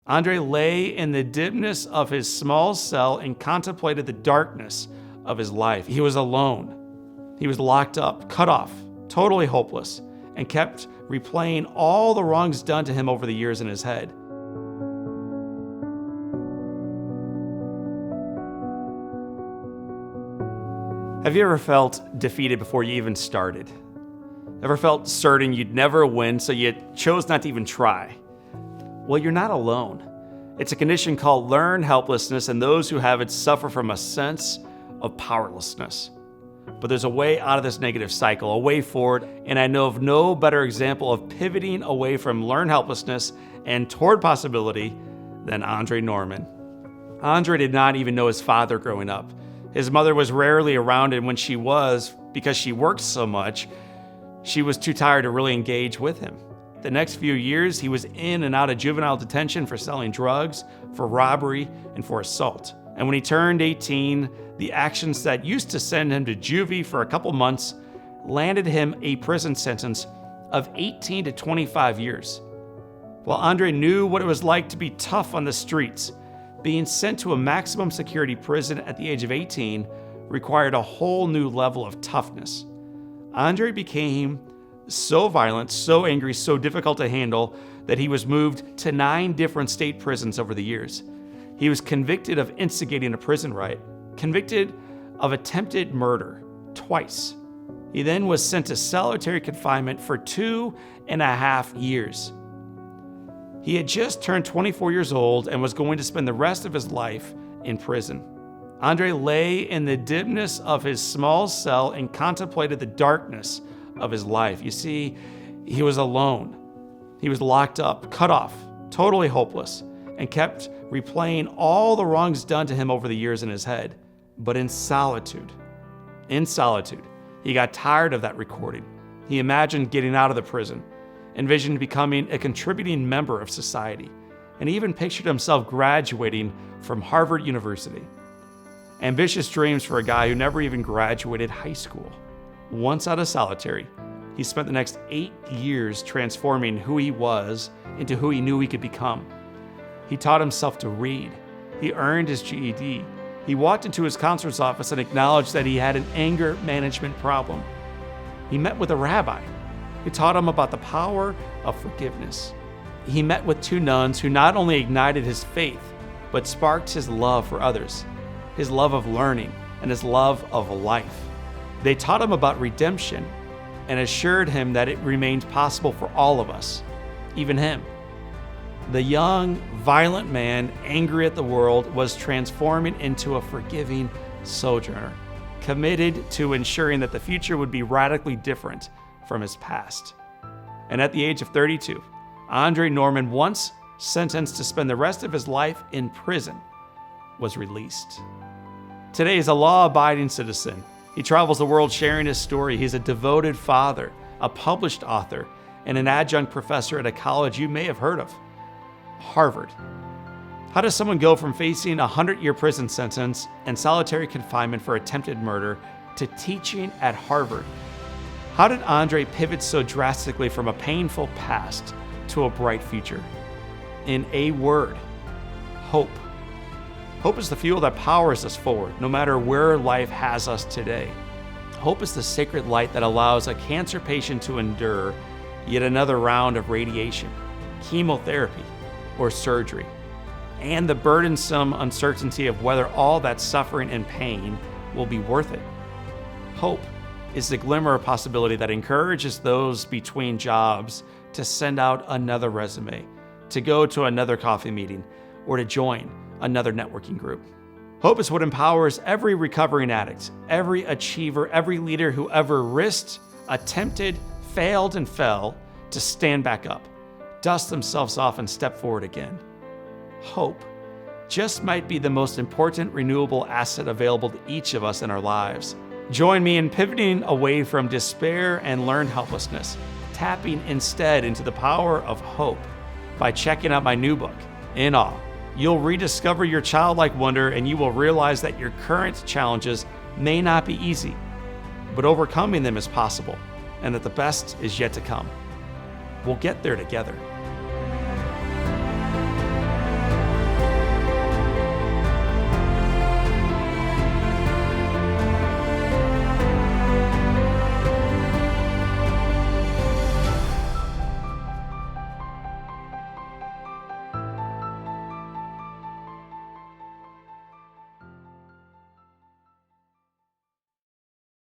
Andre lay in the dimness of his small cell and contemplated the darkness of his life. He was alone. He was locked up, cut off, totally hopeless, and kept replaying all the wrongs done to him over the years in his head. Have you ever felt defeated before you even started? Ever felt certain you'd never win, so you chose not to even try? Well, you're not alone. It's a condition called learned helplessness, and those who have it suffer from a sense of powerlessness. But there's a way out of this negative cycle, a way forward, and I know of no better example of pivoting away from learned helplessness and toward possibility than Andre Norman. Andre did not even know his father growing up. His mother was rarely around, and when she was, because she worked so much, she was too tired to really engage with him. The next few years, he was in and out of juvenile detention for selling drugs, for robbery, and for assault. And when he turned 18, the actions that used to send him to juvie for a couple months landed him a prison sentence of 18 to 25 years. While Andre knew what it was like to be tough on the streets, being sent to a maximum security prison at the age of 18 required a whole new level of toughness. Andre became so violent, so angry, so difficult to handle that he was moved to 9 different state prisons over the years. He was convicted of instigating a prison riot, convicted of attempted murder twice. He then was sent to solitary confinement for 2.5 years. He had just turned 24 years old and was going to spend the rest of his life in prison. Andre lay in the dimness of his small cell and contemplated the darkness of his life. You see, he was alone. He was locked up, cut off, totally hopeless, and kept replaying all the wrongs done to him over the years in his head. But in solitude, he got tired of that recording. He imagined getting out of the prison, envisioned becoming a contributing member of society, and even pictured himself graduating from Harvard University. Ambitious dreams for a guy who never even graduated high school. Once out of solitary, he spent the next 8 years transforming who he was into who he knew he could become. He taught himself to read. He earned his GED. He walked into his counselor's office and acknowledged that he had an anger management problem. He met with a rabbi who taught him about the power of forgiveness. He met with 2 nuns who not only ignited his faith, but sparked his love for others, his love of learning, and his love of life. They taught him about redemption and assured him that it remained possible for all of us, even him. The young, violent man, angry at the world, was transforming into a forgiving sojourner, committed to ensuring that the future would be radically different from his past. And at the age of 32, Andre Norman, once sentenced to spend the rest of his life in prison, was released. Today, he's a law-abiding citizen. He travels the world sharing his story. He's a devoted father, a published author, and an adjunct professor at a college you may have heard of, Harvard. How does someone go from facing a 100-year prison sentence and solitary confinement for attempted murder to teaching at Harvard? How did Andre pivot so drastically from a painful past to a bright future? In a word, hope. Hope is the fuel that powers us forward, no matter where life has us today. Hope is the sacred light that allows a cancer patient to endure yet another round of radiation, chemotherapy, or surgery, and the burdensome uncertainty of whether all that suffering and pain will be worth it. Hope is the glimmer of possibility that encourages those between jobs to send out another resume, to go to another coffee meeting, or to join another networking group. Hope is what empowers every recovering addict, every achiever, every leader who ever risked, attempted, failed, and fell to stand back up, dust themselves off, and step forward again. Hope just might be the most important renewable asset available to each of us in our lives. Join me in pivoting away from despair and learned helplessness, tapping instead into the power of hope by checking out my new book, In Awe. You'll rediscover your childlike wonder, and you will realize that your current challenges may not be easy, but overcoming them is possible, and that the best is yet to come. We'll get there together.